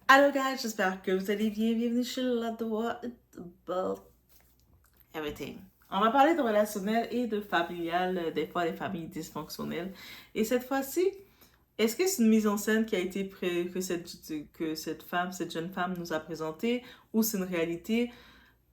Allô guys, j'espère que vous allez bien. Bienvenue chez La Droite About Everything. On va parler de relationnel et de familial, des fois des familles dysfonctionnelles. Et cette fois-ci, est-ce que c'est une mise en scène qui a été que cette femme, cette jeune femme nous a présentée, ou c'est une réalité?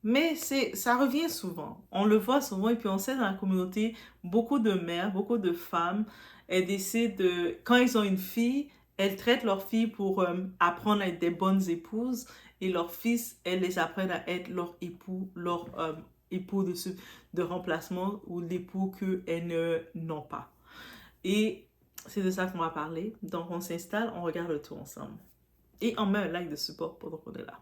Mais ça revient souvent. On le voit souvent et puis on sait dans la communauté, beaucoup de mères, beaucoup de femmes, elles décident de, quand ils ont une fille, elles traitent leur fille pour apprendre à être des bonnes épouses et leurs fils, elles les apprennent à être leur époux, leur époux de remplacement ou l'époux qu'elles n'ont pas. Et c'est de ça qu'on va parler. Donc on s'installe, on regarde le tout ensemble. Et on met un like de support pendant qu'on est là.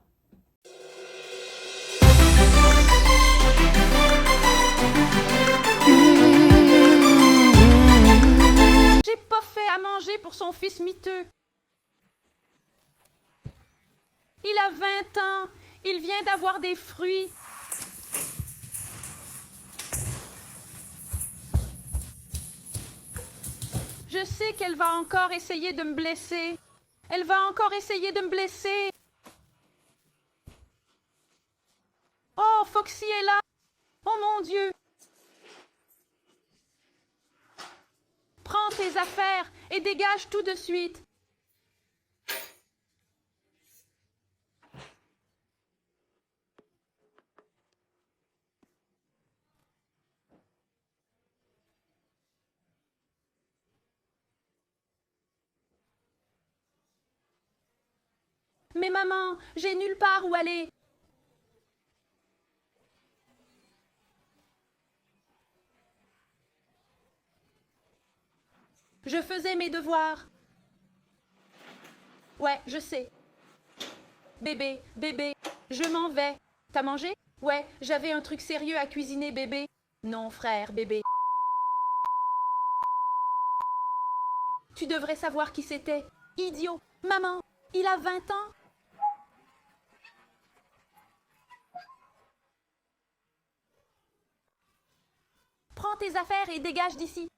J'ai pas fait à manger pour son fils miteux. Il a 20 ans. Il vient d'avoir des fruits. Je sais qu'elle va encore essayer de me blesser. Elle va encore essayer de me blesser. Oh, Foxy est là. Oh mon Dieu. Prends tes affaires et dégage tout de suite. Mais maman, j'ai nulle part où aller. Je faisais mes devoirs. Ouais, je sais. Bébé, bébé, je m'en vais. T'as mangé? Ouais, j'avais un truc sérieux à cuisiner, bébé. Non, frère, bébé. Tu devrais savoir qui c'était. Idiot. Maman, il a 20 ans. Prends tes affaires et dégage d'ici.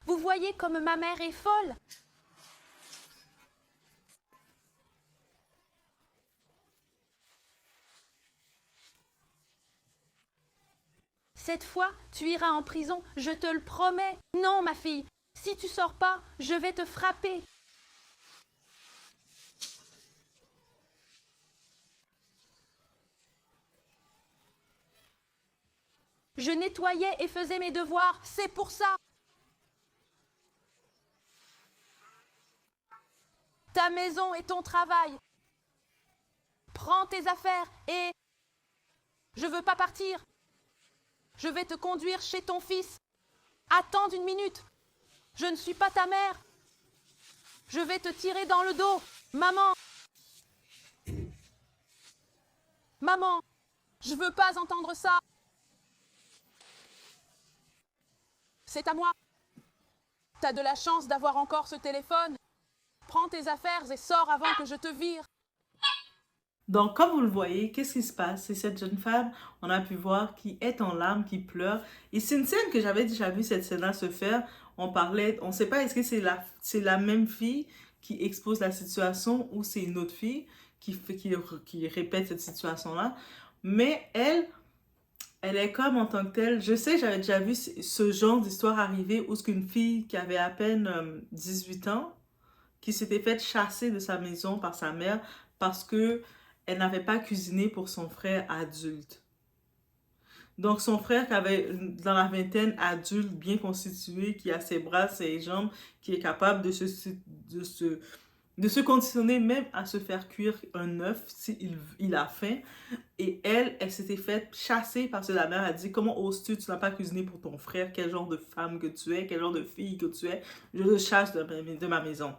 Vous voyez comme ma mère est folle. Cette fois, tu iras en prison, je te le promets. Non, ma fille, si tu sors pas, je vais te frapper. Je nettoyais et faisais mes devoirs, c'est pour ça. Ta maison et ton travail. Prends tes affaires et... Je veux pas partir. Je vais te conduire chez ton fils. Attends une minute. Je ne suis pas ta mère. Je vais te tirer dans le dos. Maman. Maman, je veux pas entendre ça. C'est à moi. T'as de la chance d'avoir encore ce téléphone. Prends tes affaires et sors avant que je te vire. Donc, comme vous le voyez, qu'est-ce qui se passe? C'est cette jeune femme, on a pu voir, qui est en larmes, qui pleure. Et c'est une scène que j'avais déjà vu cette scène-là se faire. On parlait, on ne sait pas est-ce que c'est la même fille qui expose la situation ou c'est une autre fille qui répète cette situation-là. Mais elle est comme en tant que telle. Je sais, j'avais déjà vu ce genre d'histoire arriver où ce qu'une fille qui avait à peine 18 ans, qui s'était faite chasser de sa maison par sa mère parce que elle n'avait pas cuisiné pour son frère adulte. Donc son frère qui avait dans la vingtaine adulte, bien constitué, qui a ses bras, ses jambes, qui est capable de se, de se conditionner même à se faire cuire un œuf s'il il a faim. Et elle s'était faite chasser parce que la mère a dit: comment oses-tu, tu n'as pas cuisiné pour ton frère, quel genre de femme que tu es, quel genre de fille que tu es, je te chasse de ma maison.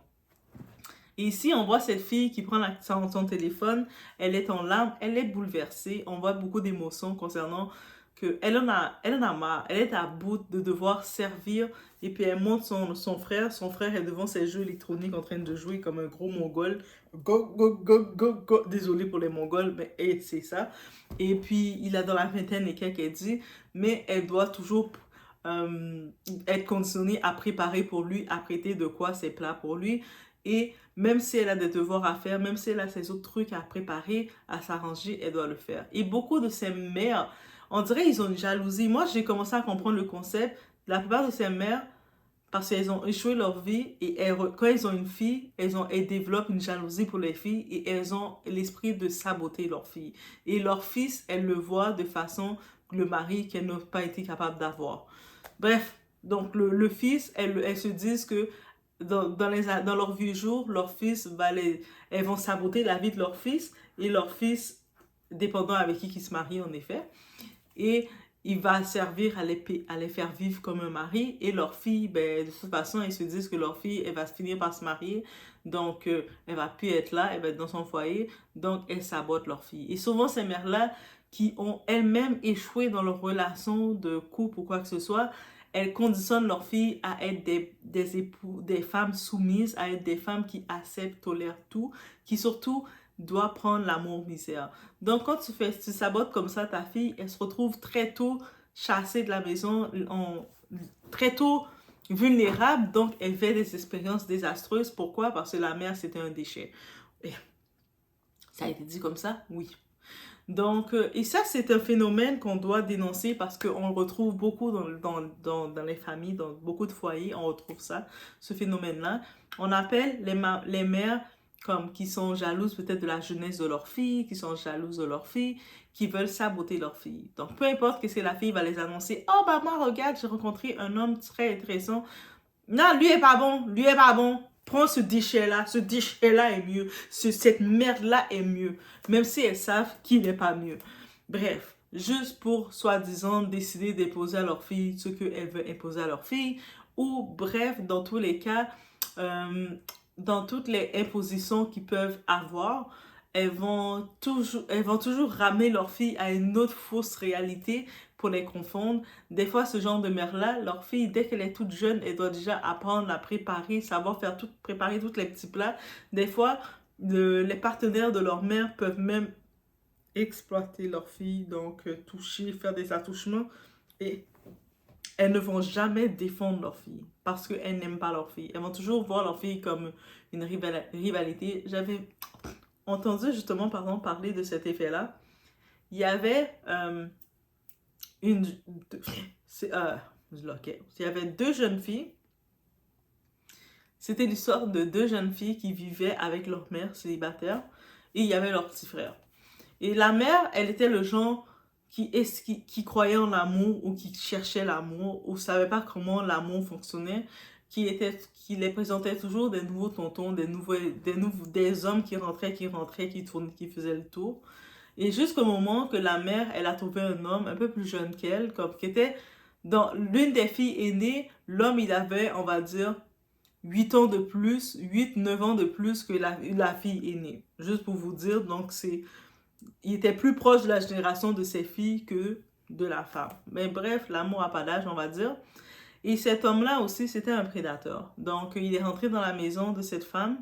Et ici, on voit cette fille qui prend son téléphone, elle est en larmes, elle est bouleversée. On voit beaucoup d'émotions concernant que elle en a marre, elle est à bout de devoir servir. Et puis elle montre son frère. Son frère est devant ses jeux électroniques en train de jouer comme un gros mongol. Go, go, go, go, go. Désolé pour les mongols, mais c'est ça. Et puis il a dans la vingtaine et quelques, elle dit, mais elle doit toujours être conditionnée à préparer pour lui, à prêter de quoi ses plats pour lui. Et même si elle a des devoirs à faire, même si elle a ses autres trucs à préparer, à s'arranger, elle doit le faire. Et beaucoup de ces mères, on dirait ils ont une jalousie. Moi, j'ai commencé à comprendre le concept. La plupart de ces mères, parce qu'elles ont échoué leur vie et quand elles ont une fille, elles développent une jalousie pour les filles et elles ont l'esprit de saboter leur fille. Et leur fils, elles le voient de façon le mari qu'elles n'ont pas été capables d'avoir. Bref, donc le fils, elles se disent que dans leur vieux jour, leur fils elles vont saboter la vie de leur fils et leur fils, dépendant avec qui se marie en effet, et il va servir à les faire vivre comme un mari. Et leur fille, ben, de toute façon, ils se disent que leur fille, elle va se finir par se marier. Donc, elle va plus être là, elle va être dans son foyer. Donc, elles sabotent leur fille. Et souvent, ces mères-là, qui ont elles-mêmes échoué dans leur relation de couple ou quoi que ce soit, elles conditionnent leur fille à être des femmes soumises, à être des femmes qui acceptent, tolèrent tout, qui surtout doit prendre l'amour misère. Donc, quand tu sabotes comme ça ta fille, elle se retrouve très tôt chassée de la maison, très tôt vulnérable, donc elle fait des expériences désastreuses. Pourquoi? Parce que la mère, c'était un déchet. Et ça a été dit comme ça? Oui. Donc, et ça, c'est un phénomène qu'on doit dénoncer parce qu'on le retrouve beaucoup dans les familles, dans beaucoup de foyers, on retrouve ça, ce phénomène-là. On appelle les mères comme qui sont jalouses peut-être de la jeunesse de leur fille, qui sont jalouses de leur fille, qui veulent saboter leur fille. Donc, peu importe qu'est-ce que la fille va les annoncer. Oh, maman, regarde, j'ai rencontré un homme très intéressant. Non, lui est pas bon, lui est pas bon. Prends ce déchet-là est mieux. Cette merde-là est mieux. Même si elles savent qu'il n'est pas mieux. Bref, juste pour, soi-disant, décider d'imposer à leur fille ce qu'elles veulent imposer à leur fille. Ou bref, dans tous les cas, dans toutes les impositions qu'ils peuvent avoir, elles vont toujours ramener leur fille à une autre fausse réalité pour les confondre. Des fois, ce genre de mère-là, leur fille, dès qu'elle est toute jeune, elle doit déjà apprendre à préparer, savoir préparer tous les petits plats. Des fois, les partenaires de leur mère peuvent même exploiter leur fille, donc toucher, faire des attouchements. Et elles ne vont jamais défendre leur fille parce qu'elles n'aiment pas leur fille. Elles vont toujours voir leur fille comme une rivalité. J'avais entendu justement, pardon, parler de cet effet-là. Il y avait il y avait deux jeunes filles. C'était l'histoire de deux jeunes filles qui vivaient avec leur mère célibataire et il y avait leur petit frère. Et la mère, elle était le genre qui croyait en l'amour ou qui cherchait l'amour ou savait pas comment l'amour fonctionnait, qui les présentait toujours des nouveaux tontons, des hommes qui rentraient, qui faisaient le tour. Et jusqu'au moment que la mère, elle a trouvé un homme un peu plus jeune qu'elle, qui était dans l'une des filles aînées, l'homme il avait, on va dire, 8 ans de plus, 8-9 ans de plus que la fille aînée. Juste pour vous dire, donc il était plus proche de la génération de ses filles que de la femme. Mais bref, l'amour à pas d'âge, on va dire. Et cet homme-là aussi, c'était un prédateur. Donc, il est rentré dans la maison de cette femme.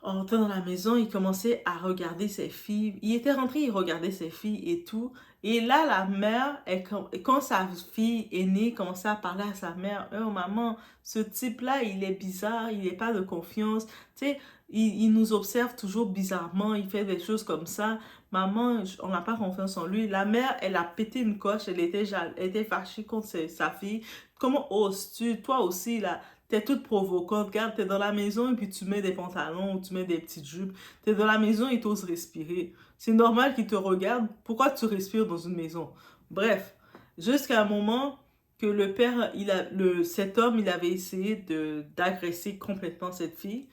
En rentrant dans la maison, il commençait à regarder ses filles. Il était rentré, il regardait ses filles et tout. Et là, la mère, quand sa fille aînée commençait à parler à sa mère, « Oh maman, ce type-là, il est bizarre, il n'est pas de confiance. Tu sais, il nous observe toujours bizarrement, il fait des choses comme ça. Maman, on n'a pas confiance en lui. » La mère, elle a pété une coche, elle était fâchée contre sa fille. Comment oses-tu, toi aussi, là, t'es toute provocante. Regarde, t'es dans la maison et puis tu mets des pantalons ou tu mets des petites jupes. T'es dans la maison et t'oses respirer. C'est normal qu'ils te regardent. Pourquoi tu respires dans une maison? Bref, jusqu'à un moment que le père, cet homme, il avait essayé d'agresser complètement cette fille,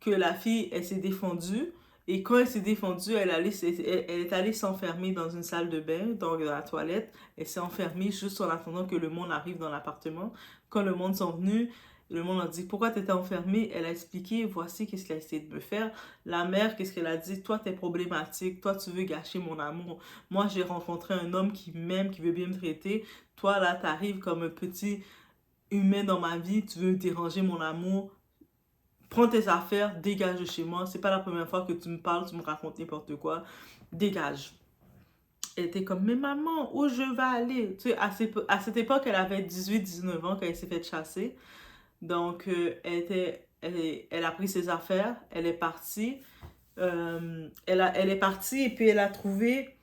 que la fille, elle s'est défendue. Et quand elle s'est défendue, elle est allée s'enfermer dans une salle de bain, dans la toilette. Elle s'est enfermée juste en attendant que le monde arrive dans l'appartement. Quand le monde sont venus, le monde a dit, pourquoi tu étais enfermée? Elle a expliqué, voici qu'est-ce qu'elle a essayé de me faire. La mère, qu'est-ce qu'elle a dit? Toi, t'es problématique. Toi, tu veux gâcher mon amour. Moi, j'ai rencontré un homme qui m'aime, qui veut bien me traiter. Toi, là, t'arrives comme un petit humain dans ma vie. Tu veux déranger mon amour. Prends tes affaires, dégage de chez moi. C'est pas la première fois que tu me parles, tu me racontes n'importe quoi. Dégage. Elle était comme, mais maman, où je vais aller? Tu sais, à cette époque, elle avait 18-19 ans quand elle s'est fait chasser. Donc, elle était elle a pris ses affaires, elle est partie. Elle est partie et puis elle a trouvé,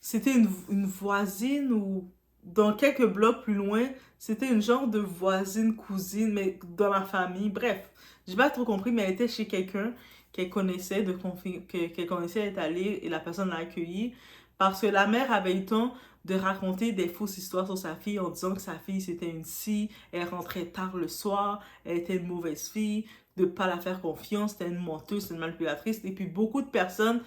c'était une voisine ou dans quelques blocs plus loin, c'était une genre de voisine, cousine, mais dans la famille. Bref, j'ai pas trop compris, mais elle était chez quelqu'un qu'elle connaissait, qu'elle connaissait, elle est allée et la personne l'a accueillie parce que la mère avait eu le temps de raconter des fausses histoires sur sa fille en disant que sa fille c'était une scie, elle rentrait tard le soir, elle était une mauvaise fille, de pas la faire confiance, c'était une menteuse, c'était une manipulatrice. Et puis beaucoup de personnes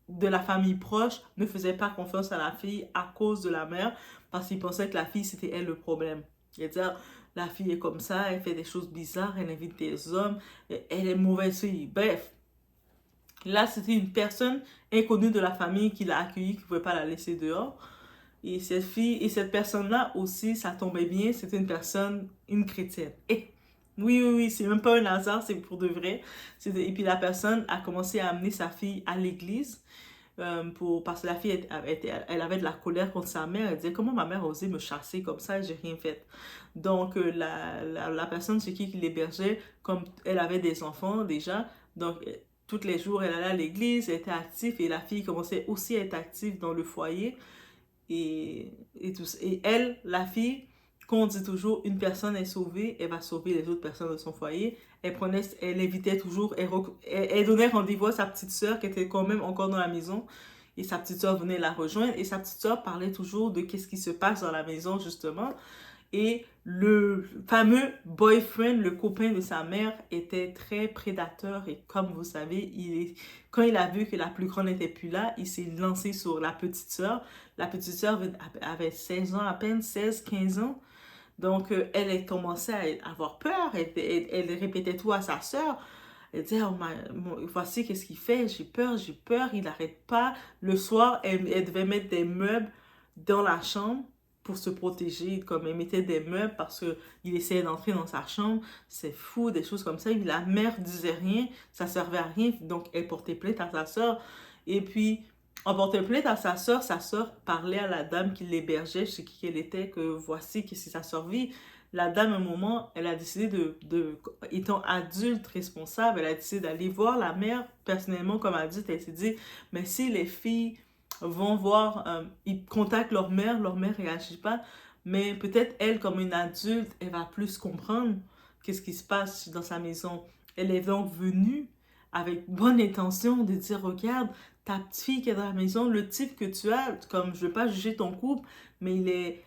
de la famille proche ne faisaient pas confiance à la fille à cause de la mère parce qu'ils pensaient que la fille c'était elle le problème. C'est-à-dire, la fille est comme ça, elle fait des choses bizarres, elle invite des hommes, elle est mauvaise fille. Bref, là c'était une personne inconnue de la famille qui l'a accueillie, qui ne pouvait pas la laisser dehors. Et cette fille, et cette personne-là aussi, ça tombait bien, c'était une personne, une chrétienne. Et oui, oui, oui, c'est même pas un hasard, c'est pour de vrai. Et puis la personne a commencé à amener sa fille à l'église parce que la fille, elle avait de la colère contre sa mère. Elle disait, comment ma mère a osé me chasser comme ça, j'ai rien fait. Donc la personne chez qui l'hébergeait, comme elle avait des enfants déjà, donc tous les jours, elle allait à l'église, elle était active et la fille commençait aussi à être active dans le foyer. Et elle, la fille, quand on dit toujours une personne est sauvée, elle va sauver les autres personnes de son foyer. Elle invitait toujours, elle donnait rendez-vous à sa petite sœur qui était quand même encore dans la maison. Et sa petite sœur venait la rejoindre. Et sa petite sœur parlait toujours de qu'est-ce qui se passe dans la maison, justement. Et le fameux boyfriend, le copain de sa mère, était très prédateur. Et comme vous savez, quand il a vu que la plus grande n'était plus là, il s'est lancé sur la petite sœur. La petite sœur avait 16 ans à peine, 16, 15 ans. Donc, elle a commencé à avoir peur. Elle répétait tout à sa sœur. Elle disait, oh, voici qu'est-ce qu'il fait, j'ai peur, il n'arrête pas. Le soir, elle devait mettre des meubles dans la chambre pour se protéger, comme elle mettait des meubles parce qu'il essayait d'entrer dans sa chambre. C'est fou, des choses comme ça. Et la mère disait rien, ça servait à rien, donc elle portait plainte à sa sœur. Et puis, en portant plainte à sa sœur parlait à la dame qui l'hébergeait, chez qui elle était, que voici que c'est sa sœur vit. La dame, à un moment, elle a décidé étant adulte, responsable, elle a décidé d'aller voir la mère personnellement comme adulte. Elle s'est dit, mais si les filles vont voir, ils contactent leur mère réagit pas, mais peut-être elle, comme une adulte, elle va plus comprendre qu'est-ce qui se passe dans sa maison. Elle est donc venue avec bonne intention de dire, regarde, ta petite fille qui est dans la maison, le type que tu as, comme je veux pas juger ton couple, mais il est,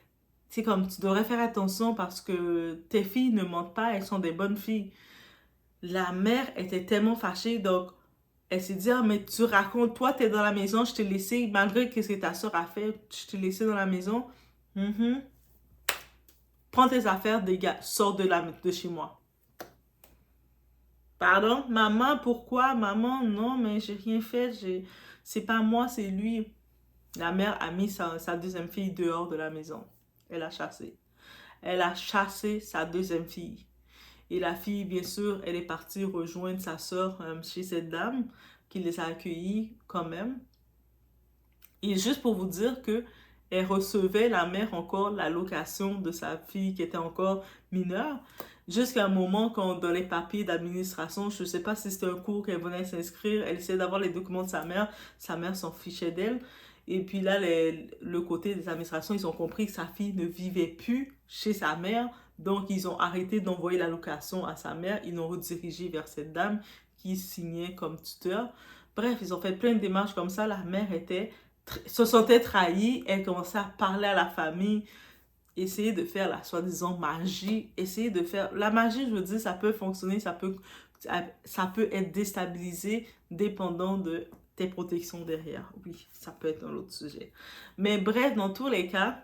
c'est comme tu devrais faire attention parce que tes filles ne mentent pas, elles sont des bonnes filles. La mère était tellement fâchée, donc elle s'est dit, ah, mais tu racontes, toi, t'es dans la maison, je t'ai laissé, malgré ce que ta soeur a fait, je t'ai laissé dans la maison. Prends tes affaires, dégage, sors de chez moi. Pardon, maman, pourquoi? Maman, non, mais j'ai rien fait, c'est pas moi, c'est lui. La mère a mis sa deuxième fille dehors de la maison. Elle a chassé. Elle a chassé sa deuxième fille. Et la fille, bien sûr, elle est partie rejoindre sa soeur chez cette dame qui les a accueillis quand même. Et juste pour vous dire que elle recevait, la mère, encore l'allocation de sa fille qui était encore mineure. Jusqu'à un moment, quand dans les papiers d'administration, je ne sais pas si c'était un cours qu'elle venait s'inscrire, elle essayait d'avoir les documents de sa mère s'en fichait d'elle. Et puis là, le côté des administrations, ils ont compris que sa fille ne vivait plus chez sa mère. Donc, ils ont arrêté d'envoyer l'allocation à sa mère. Ils l'ont redirigé vers cette dame qui signait comme tuteur. Bref, ils ont fait plein de démarches comme ça. La mère se sentait trahie. Elle commençait à parler à la famille, essayer de faire la soi-disant magie. Essayer de faire... La magie, je veux dire, ça peut fonctionner, ça peut être déstabilisé dépendant de tes protections derrière. Oui, ça peut être un autre sujet. Mais bref, dans tous les cas,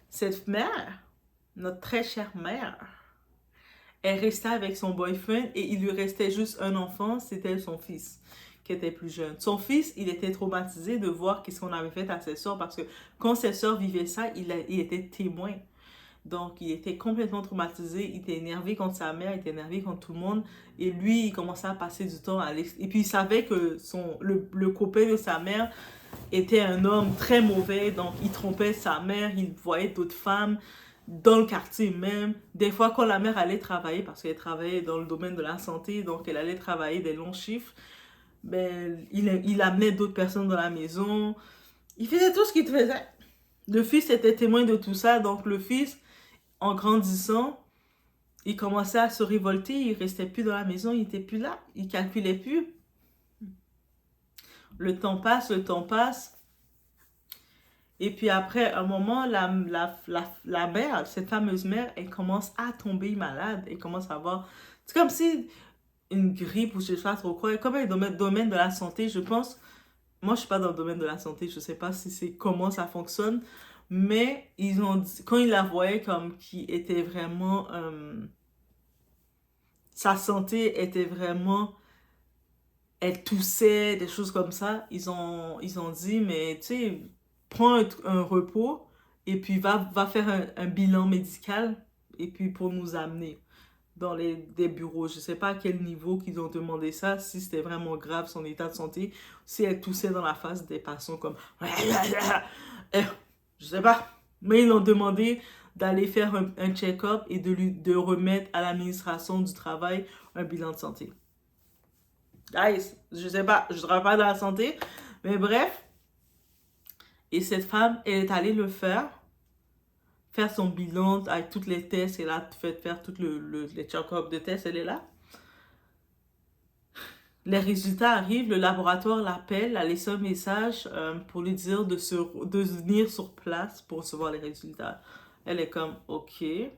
cette mère, notre très chère mère, elle restait avec son boyfriend et il lui restait juste un enfant, c'était son fils qui était plus jeune. Son fils, il était traumatisé de voir qu'est-ce qu'on avait fait à ses soeurs parce que quand ses soeurs vivaient ça, il était témoin. Donc, il était complètement traumatisé, il était énervé contre sa mère, il était énervé contre tout le monde. Et lui, il commençait à passer du temps Et puis, il savait que le copain de sa mère était un homme très mauvais, donc il trompait sa mère, il voyait d'autres femmes. dans le quartier même. Des fois, quand la mère allait travailler, parce qu'elle travaillait dans le domaine de la santé, donc elle allait travailler des longs chiffres, ben, il amenait d'autres personnes dans la maison. Il faisait tout ce qu'il faisait. Le fils était témoin de tout ça, donc le fils, en grandissant, il commençait à se révolter, il restait plus dans la maison, il était plus là, il calculait plus. Le temps passe, le temps passe. Et puis après un moment, la mère, cette fameuse mère, elle commence à tomber malade. Elle commence à avoir... C'est comme si une grippe ou je sais pas trop quoi. Comme un domaine de la santé, je pense... Moi, je suis pas dans le domaine de la santé. Je sais pas si c'est comment ça fonctionne. Mais ils ont dit, quand ils la voyaient comme qui était vraiment... sa santé était vraiment... Elle toussait, des choses comme ça. Ils ont dit, mais tu sais, prends un repos et puis va faire un bilan médical et puis pour nous amener dans des bureaux. Je sais pas à quel niveau qu'ils ont demandé ça, si c'était vraiment grave son état de santé, si elle toussait dans la face des patients comme... Je sais pas. Mais ils ont demandé d'aller faire un check-up et de remettre à l'administration du travail un bilan de santé. Guys, je sais pas, je travaille pas dans la santé, mais bref. Et cette femme, elle est allée le faire son bilan avec tous les tests, elle a fait faire tous les check-up de tests, elle est là. Les résultats arrivent, le laboratoire l'appelle, elle a laissé un message pour lui dire de venir sur place pour recevoir les résultats. Elle est comme, ok. Tu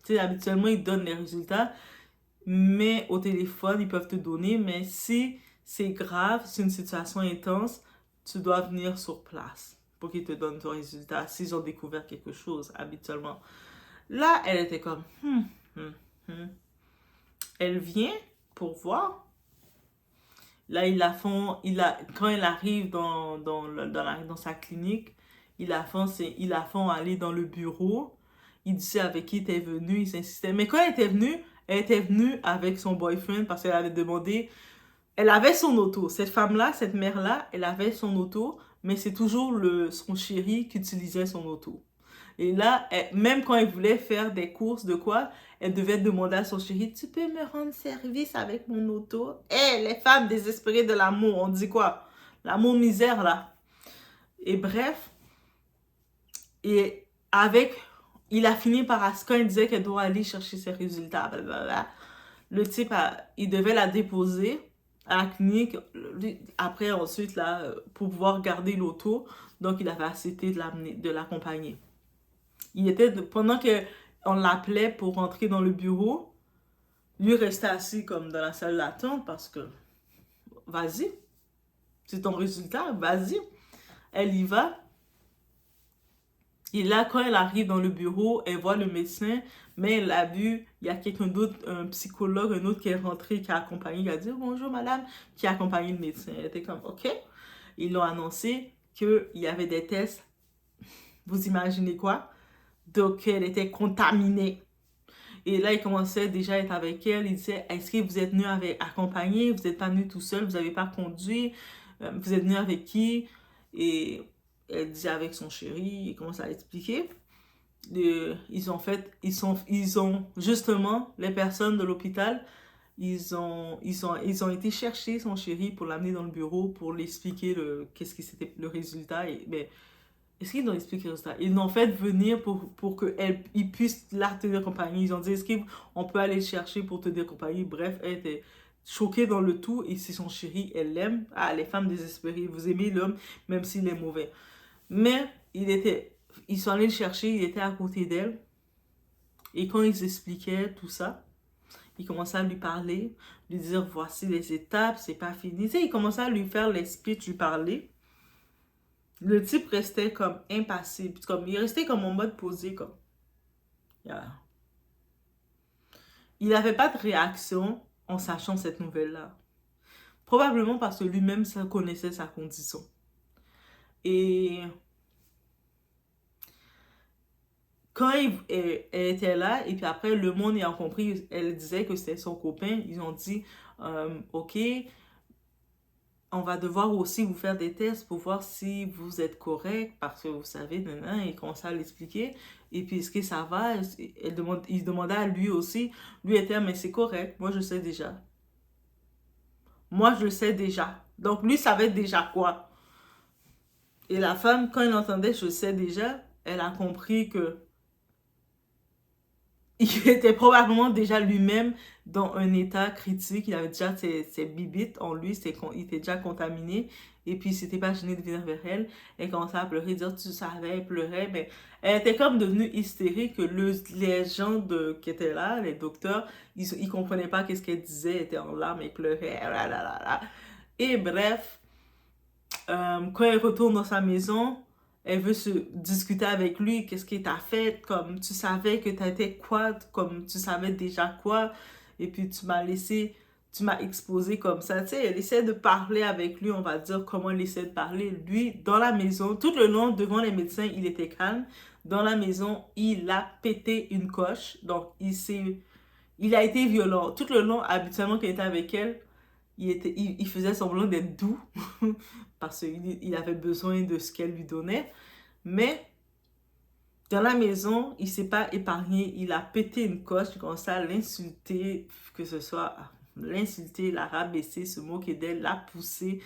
sais, habituellement, ils donnent les résultats, mais au téléphone, ils peuvent te donner, mais si c'est grave, c'est une situation intense, tu dois venir sur place pour qu'ils te donnent ton résultat s'ils ont découvert quelque chose habituellement. Là, elle était comme, Elle vient pour voir. Là, quand elle arrive dans sa clinique, ils la font aller dans le bureau. Il dit avec qui était venu, il s'insistait. Mais quand elle était venue avec son boyfriend parce qu'elle avait demandé, elle avait son auto. Cette femme-là, cette mère-là, elle avait son auto, mais c'est toujours son chéri qui utilisait son auto. Et là, même quand elle voulait faire des courses de quoi, elle devait demander à son chéri, tu peux me rendre service avec mon auto? Les femmes désespérées de l'amour, on dit quoi? L'amour misère, là. Et bref, et il a fini par, quand il disait qu'elle doit aller chercher ses résultats, blablabla, le type, il devait la déposer à la clinique, après, ensuite, là, pour pouvoir garder l'auto, donc il avait accepté de l'accompagner. Pendant qu'on l'appelait pour rentrer dans le bureau, lui restait assis comme dans la salle d'attente parce que, vas-y, c'est ton résultat, vas-y. Elle y va. Et là, quand elle arrive dans le bureau, elle voit le médecin, mais elle a vu, il y a quelqu'un d'autre, un psychologue, un autre qui est rentré, qui a accompagné, qui a dit bonjour madame, qui a accompagné le médecin. Elle était comme, ok. Ils l'ont annoncé qu'il y avait des tests. Vous imaginez quoi? Donc, elle était contaminée. Et là, il commençait déjà à être avec elle. Il disait, est-ce que vous êtes venu accompagné? Vous n'êtes pas venu tout seul? Vous n'avez pas conduit? Vous êtes venu avec qui? Et elle disait avec son chéri. Il commence à l'expliquer. Ils ont justement, les personnes de l'hôpital, ils ont été chercher son chéri pour l'amener dans le bureau pour lui expliquer qu'est-ce qui c'était le résultat. Mais est-ce qu'ils ont expliqué le résultat? Ils l'ont fait venir pour qu'ils puissent la tenir compagnie. Ils ont dit, est-ce qu'on peut aller le chercher pour te tenir compagnie? Bref, elle était choquée dans le tout et c'est son chéri, elle l'aime. Ah, les femmes désespérées, vous aimez l'homme, même s'il est mauvais. Mais ils sont allés le chercher, il était à côté d'elle. Et quand ils expliquaient tout ça, ils commençaient à lui parler, lui dire, voici les étapes, c'est pas fini. Tu sais, ils commençaient à lui faire les speeches, lui parler. Le type restait comme impassible. Il restait comme en mode posé. Comme. Yeah. Il n'avait pas de réaction en sachant cette nouvelle-là. Probablement parce que lui-même connaissait sa condition. Et quand elle était là, et puis après, le monde ayant compris, elle disait que c'était son copain. Ils ont dit, ok, on va devoir aussi vous faire des tests pour voir si vous êtes correct, parce que vous savez, nanana, et commence à l'expliquer. Et puis, est-ce que ça va? Il demandait à lui aussi. Lui était, mais c'est correct, moi je sais déjà. Moi je sais déjà. Donc, lui savait déjà quoi? Et la femme, quand elle entendait je sais déjà, elle a compris que il était probablement déjà lui-même dans un état critique. Il avait déjà ses bibites en lui, il était déjà contaminé. Et puis, il s'était pas gêné de venir vers elle. Elle commençait à pleurer, dire tu savais, elle pleurait. Mais elle était comme devenue hystérique. Les gens qui étaient là, les docteurs, ils comprenaient pas qu'est-ce qu'elle disait. Elle était en larmes, elle pleurait. Là, là, là, là. Et bref, quand elle retourne dans sa maison, elle veut se discuter avec lui, qu'est-ce que t'as fait, comme tu savais que t'étais quoi, comme tu savais déjà quoi, et puis tu m'as exposé comme ça, tu sais, elle essaie de parler avec lui, on va dire comment elle essaie de parler, lui, dans la maison, tout le long, devant les médecins, il était calme, dans la maison, il a pété une coche, donc il a été violent, tout le long, habituellement, quand il était avec elle, il faisait semblant d'être doux parce qu'il avait besoin de ce qu'elle lui donnait. Mais dans la maison, il ne s'est pas épargné. Il a pété une coche, il commençait à l'insulter, que ce soit l'insulter, la rabaisser, se moquer d'elle, la pousser.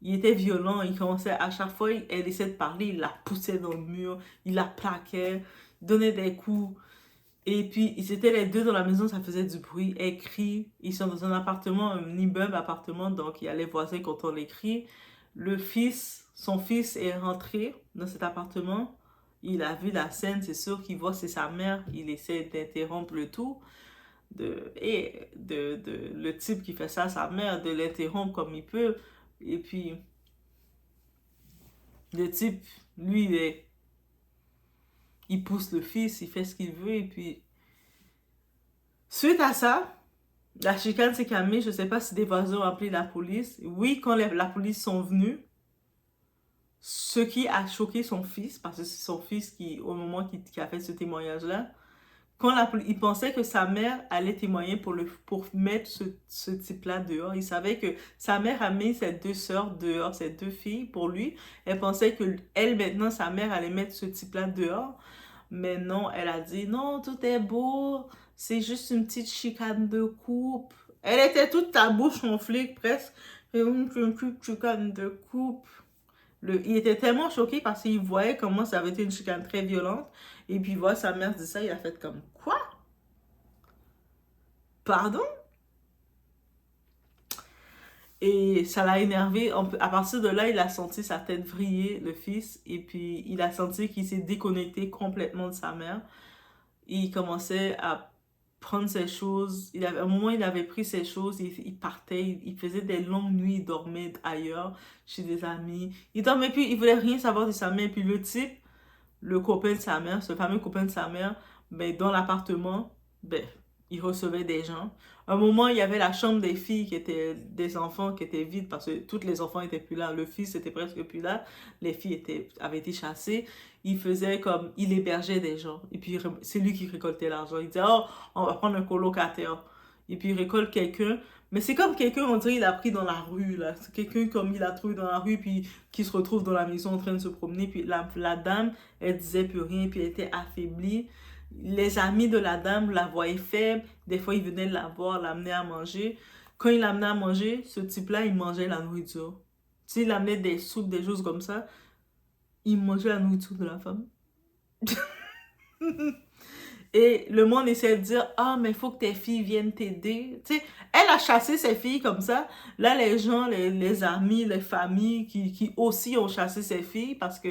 Il était violent, il commençait à chaque fois, elle essayait de parler, il la poussait dans le mur, il la plaquait, il donnait des coups. Et puis, ils étaient les deux dans la maison, ça faisait du bruit. Elle crie. Ils sont dans un appartement, un immeuble appartement, donc il y a les voisins quand on les crie. Son fils est rentré dans cet appartement. Il a vu la scène, c'est sûr qu'il voit c'est sa mère. Il essaie d'interrompre le tout. Le type qui fait ça à sa mère, de l'interrompre comme il peut. Et puis, le type, lui, il pousse le fils, il fait ce qu'il veut. Et puis, suite à ça, la chicane s'est calmée. Je ne sais pas si des voisins ont appelé la police. Oui, quand la police sont venus, ce qui a choqué son fils, parce que c'est son fils qui, au moment qui a fait ce témoignage-là, il pensait que sa mère allait témoigner pour mettre ce type-là dehors. Il savait que sa mère a mis ses deux sœurs dehors, ses deux filles pour lui. Elle pensait que elle, maintenant, sa mère allait mettre ce type-là dehors. Mais non, elle a dit non, tout est beau, c'est juste une petite chicane de coupe. Elle était toute ta bouche enflée presque. Et une petite chicane de coupe. Il était tellement choqué parce qu'il voyait comment ça avait été une chicane très violente. Et puis il voit sa mère dire ça, il a fait comme quoi? Pardon? Et ça l'a énervé. À partir de là, il a senti sa tête vriller, le fils. Et puis il a senti qu'il s'est déconnecté complètement de sa mère. Il commençait à prendre ses choses. À un moment, il avait pris ses choses, il partait, il faisait des longues nuits, il dormait ailleurs, chez des amis. Il dormait plus, il voulait rien savoir de sa mère. Puis le type, le copain de sa mère, ce fameux copain de sa mère, ben, dans l'appartement, ben, il recevait des gens. À un moment, il y avait la chambre des filles qui étaient des enfants qui étaient vides parce que tous les enfants étaient plus là. Le fils était presque plus là. Les filles avaient été chassées. Il faisait comme, il hébergeait des gens. Et puis, c'est lui qui récoltait l'argent. Il disait, oh, on va prendre un colocataire. Et puis, il récolte quelqu'un. Mais c'est comme quelqu'un, on dirait, il a pris dans la rue, là. C'est quelqu'un comme il a trouvé dans la rue, puis qui se retrouve dans la maison en train de se promener. Puis la dame, elle disait plus rien, puis elle était affaiblie. Les amis de la dame la voyaient faible. Des fois, ils venaient la voir, l'amener à manger. Quand il l'amenait à manger, ce type-là, il mangeait la nourriture. S'il amenait des soupes, des choses comme ça, il mangeait la nourriture de la femme. Et le monde essaie de dire, ah, mais il faut que tes filles viennent t'aider. Tu sais, elle a chassé ses filles comme ça. Là, les gens, les amis, les familles qui aussi ont chassé ses filles parce que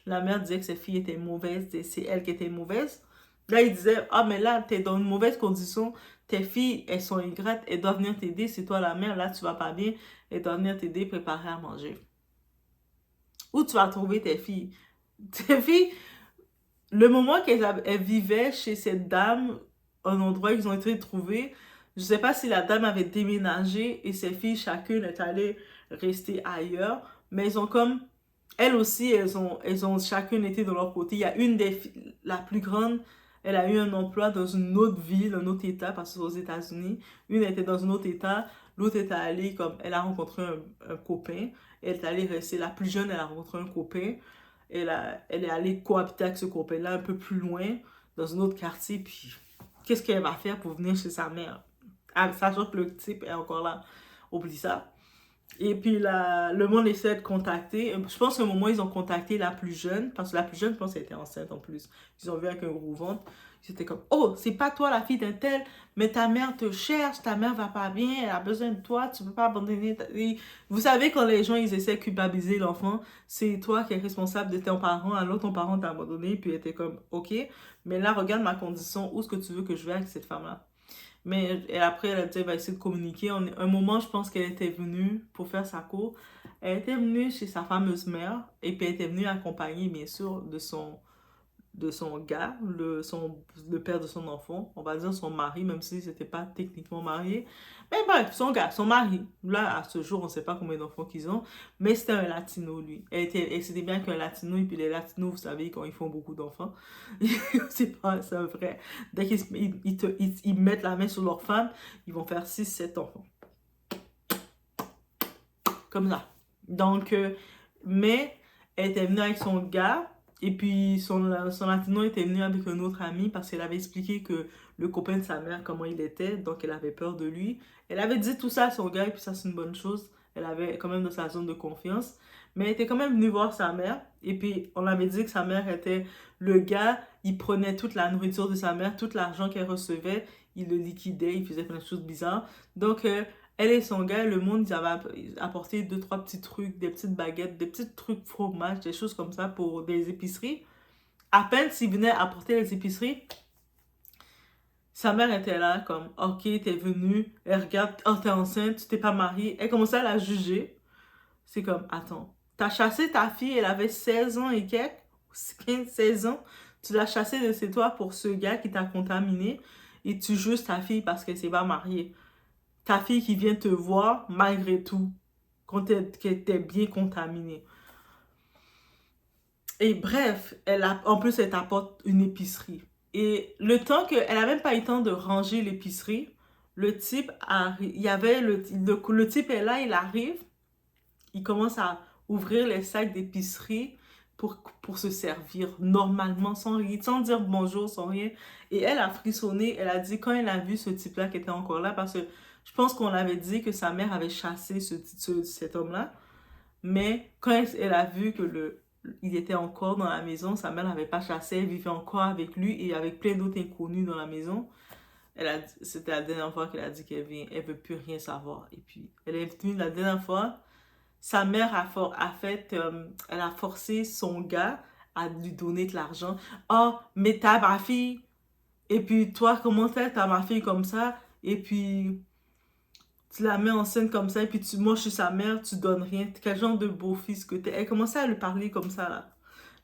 la mère disait que ses filles étaient mauvaises, c'est elle qui était mauvaise. Là, il disait, ah, mais là, t'es dans une mauvaise condition. Tes filles, elles sont ingrates, elles doivent venir t'aider. C'est toi la mère, là, tu vas pas bien. Elles doivent venir t'aider, préparer à manger. Où tu vas trouver tes filles? Tes filles, le moment qu'elle vivait chez cette dame, un endroit où ils ont été trouvés, je sais pas si la dame avait déménagé et ses filles, chacune est allée rester ailleurs, mais elles ont comme, elles aussi, elles ont chacune été de leur côté. Il y a une des filles, la plus grande, elle a eu un emploi dans une autre ville, un autre état, parce que c'est aux États-Unis. Une était dans un autre état, L'autre est allée, comme, elle a rencontré un copain. Elle est allée rester, la plus jeune, elle a rencontré un copain. Elle est allée cohabiter avec ce copain-là un peu plus loin, dans un autre quartier. Puis, qu'est-ce qu'elle va faire pour venir chez sa mère? Ah, sachant que le type est encore là. Oublie ça. Et puis le monde essaie de contacter. Je pense qu'à un moment, ils ont contacté la plus jeune. Parce que la plus jeune, je pense qu'elle était enceinte en plus. Ils ont vu avec un gros ventre. Ils étaient comme, oh, c'est pas toi la fille d'un tel, mais ta mère te cherche, ta mère va pas bien, elle a besoin de toi, tu peux pas abandonner. Vous savez, quand les gens, ils essaient de culpabiliser l'enfant, c'est toi qui es responsable de ton parent, alors ton parent t'a abandonné, puis elle était comme, ok, mais là, regarde ma condition, où est-ce que tu veux que je vais avec cette femme-là? Mais et après, elle a dit, elle va essayer de communiquer. Un moment, je pense qu'elle était venue pour faire sa cour. Elle était venue chez sa fameuse mère. Et puis, elle était venue accompagnée, bien sûr, de son gars, le père de son enfant. On va dire son mari, même si c'était pas techniquement marié. Mais bref, son gars, son mari. Là, à ce jour, on sait pas combien d'enfants qu'ils ont. Mais c'était un latino, lui. Et c'était bien qu'un latino. Et puis, les latinos, vous savez, quand ils font beaucoup d'enfants, c'est vrai. Dès ils mettent la main sur leur femme, ils vont faire 6 7 enfants. Comme ça. Donc, mais elle était venue avec son gars, et puis son latino était venu avec un autre ami parce qu'elle avait expliqué que le copain de sa mère, comment il était, donc elle avait peur de lui. Elle avait dit tout ça à son gars, et puis ça, c'est une bonne chose. Elle avait quand même dans sa zone de confiance. Mais elle était quand même venue voir sa mère, et puis on avait dit que sa mère était le gars, il prenait toute la nourriture de sa mère, tout l'argent qu'elle recevait, il le liquidait, il faisait plein de choses bizarres. Donc, elle et son gars, le monde, ils avaient apporté 2 3 petits trucs, des petites baguettes, des petits trucs fromage, des choses comme ça pour des épiceries. À peine s'ils venaient apporter les épiceries, sa mère était là comme, ok, t'es venue, elle regarde, oh, t'es enceinte, tu t'es pas mariée. Elle commençait à la juger. C'est comme, attends, t'as chassé ta fille, elle avait 16 ans et quelques, 15, 16 ans. Tu l'as chassée de chez toi pour ce gars qui t'a contaminé et tu juges ta fille parce qu'elle s'est pas mariée. Ta fille qui vient te voir malgré tout, quand qu'elle était bien contaminée. Et bref, en plus, elle t'apporte une épicerie. Et le temps qu'elle n'a même pas eu le temps de ranger l'épicerie, le type arrive, il y avait le type est là, il arrive, il commence à ouvrir les sacs d'épicerie pour se servir normalement, sans dire bonjour, sans rien. Et elle a frissonné, elle a dit quand elle a vu ce type-là qui était encore là, parce que je pense qu'on avait dit que sa mère avait chassé cet homme-là, mais quand elle a vu que il était encore dans la maison, sa mère n'avait pas chassé, elle vivait encore avec lui et avec plein d'autres inconnus dans la maison. C'était la dernière fois qu'elle a dit qu'elle vient, elle veut plus rien savoir. Et puis, elle est venue la dernière fois, sa mère elle a forcé son gars à lui donner de l'argent. Oh, mais t'as ma fille. Et puis, toi, comment t'as ma fille comme ça? Et puis, tu la mets en scène comme ça. Et puis, moi, je suis sa mère, tu donnes rien. Quel genre de beau-fils que t'es? Elle commençait à lui parler comme ça, là.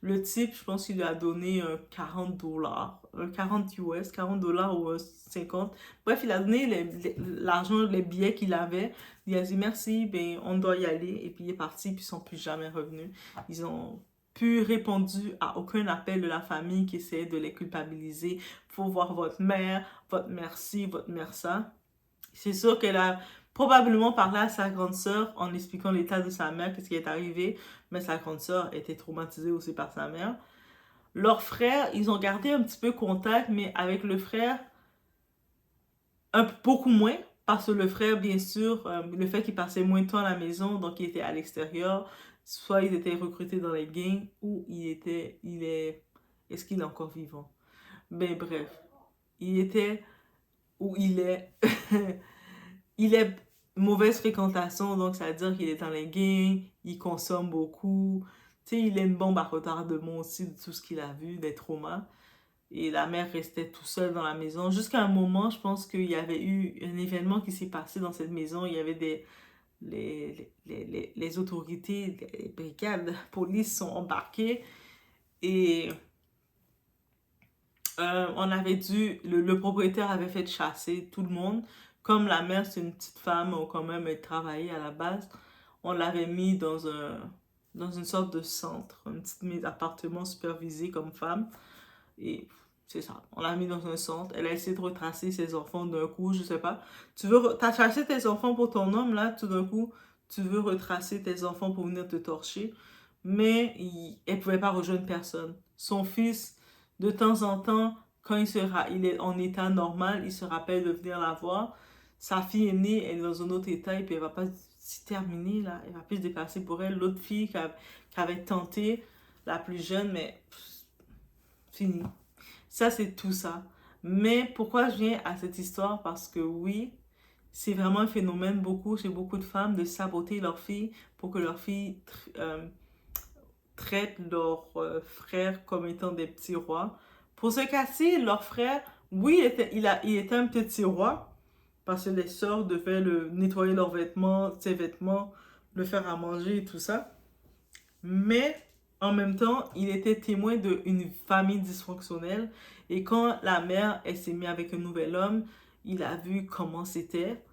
Le type, je pense qu'il lui a donné 40 dollars, 40 US, 40 dollars ou 50. Bref, il a donné l'argent, les billets qu'il avait. Il a dit merci, ben, on doit y aller. Et puis il est parti, puis ils sont plus jamais revenus. Ils ont plus répondu à aucun appel de la famille qui essayait de les culpabiliser. Faut voir votre mère ci, votre mère ça. C'est sûr qu'elle a probablement parlé à sa grande sœur en expliquant l'état de sa mère, qu'est-ce qui est arrivé, mais sa grande sœur était traumatisée aussi par sa mère. Leurs frères, ils ont gardé un petit peu contact, mais avec le frère, beaucoup moins, parce que le frère, bien sûr, le fait qu'il passait moins de temps à la maison, donc il était à l'extérieur, soit il était recruté dans les gangs, ou est-ce qu'il est encore vivant? Ben bref, il était, ou il est... Il est mauvaise fréquentation, donc ça veut dire qu'il est dans les gangs, il consomme beaucoup. Tu sais, il est une bombe à retardement aussi de tout ce qu'il a vu, des traumas. Et la mère restait tout seule dans la maison. Jusqu'à un moment, je pense qu'il y avait eu un événement qui s'est passé dans cette maison. Il y avait les autorités, les brigades, la police sont embarquées. Et le propriétaire avait fait chasser tout le monde. Comme la mère, c'est une petite femme, quand même, elle travaillait à la base, on l'avait mis dans une sorte de centre, un petit appartement supervisé comme femme. Et C'est ça. On l'a mis dans un centre. Elle a essayé de retracer ses enfants d'un coup, je sais pas. T'as chassé tes enfants pour ton homme, là, tout d'un coup, tu veux retracer tes enfants pour venir te torcher. Mais elle pouvait pas rejoindre personne. Son fils, de temps en temps, quand il est en état normal, il se rappelle de venir la voir. Sa fille aînée, elle est dans un autre état et puis elle va pas s'y terminer, là. Elle va plus se déplacer pour elle. L'autre fille qui avait tenté, la plus jeune, mais fini. Ça, c'est tout ça. Mais pourquoi je viens à cette histoire? Parce que oui, c'est vraiment un phénomène beaucoup chez beaucoup de femmes de saboter leurs filles pour que leurs filles traitent leurs frères comme étant des petits rois. Pour ce cas-ci, leur frère, oui, il était un petit roi parce que les sœurs devaient nettoyer leurs vêtements, ses vêtements, le faire à manger et tout ça. Mais en même temps, il était témoin d'une famille dysfonctionnelle. Et quand la mère, elle s'est mise avec un nouvel homme, il a vu comment c'était.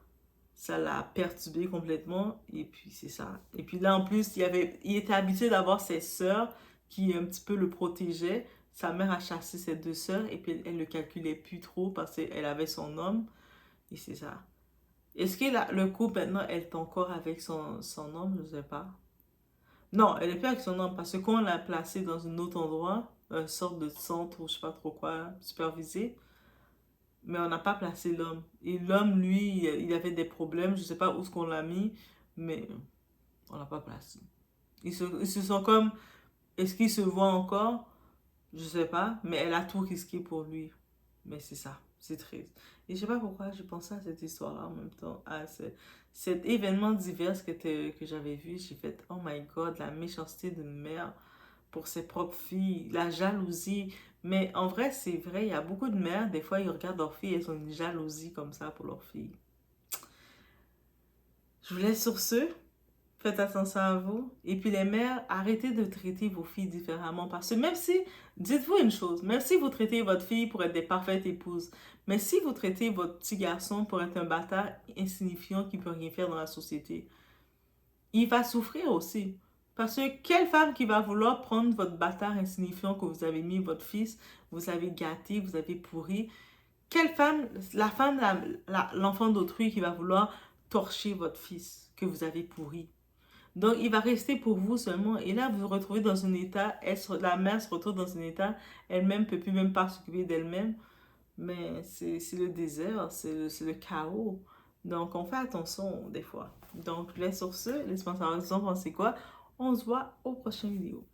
Ça l'a perturbé complètement. Et puis, c'est ça. Et puis là, en plus, il était habitué d'avoir ses sœurs qui un petit peu le protégeaient. Sa mère a chassé ses deux sœurs et puis elle ne le calculait plus trop parce qu'elle avait son homme. Et c'est ça. Est-ce que le couple maintenant, elle est encore avec son homme? Je ne sais pas. Non, elle est plus avec son homme parce que quand on l'a placée dans un autre endroit, une sorte de centre ou je sais pas trop quoi, supervisé, mais on n'a pas placé l'homme. Et l'homme, lui, il avait des problèmes, je sais pas où est-ce qu'on l'a mis, mais on l'a pas placé. Ils se sont comme, est-ce qu'ils se voient encore? Je sais pas, mais elle a tout risqué pour lui. Mais c'est ça, c'est triste. Et je sais pas pourquoi je pensais à cette histoire-là en même temps, à cet événement divers que j'avais vu. J'ai fait, oh my god, la méchanceté d'une mère pour ses propres filles, la jalousie. Mais en vrai, c'est vrai, il y a beaucoup de mères, des fois, ils regardent leurs filles, elles ont une jalousie comme ça pour leurs filles. Je vous laisse sur ce. Faites attention à vous. Et puis les mères, arrêtez de traiter vos filles différemment. Parce que même si, dites-vous une chose, même si vous traitez votre fille pour être des parfaites épouses, mais si vous traitez votre petit garçon pour être un bâtard insignifiant qui peut rien faire dans la société, il va souffrir aussi. Parce que quelle femme qui va vouloir prendre votre bâtard insignifiant que vous avez mis, votre fils, vous avez gâté, vous avez pourri, quelle femme, l'enfant d'autrui qui va vouloir torcher votre fils que vous avez pourri? Donc, il va rester pour vous seulement. Et là, vous vous retrouvez dans un état, la mère se retrouve dans un état, elle-même ne peut plus même pas s'occuper d'elle-même. Mais c'est le désert, c'est le chaos. Donc, on fait attention des fois. Donc, je vous laisse sur ce. Laisse-moi savoir, vous en pensez quoi. On se voit au prochain vidéo.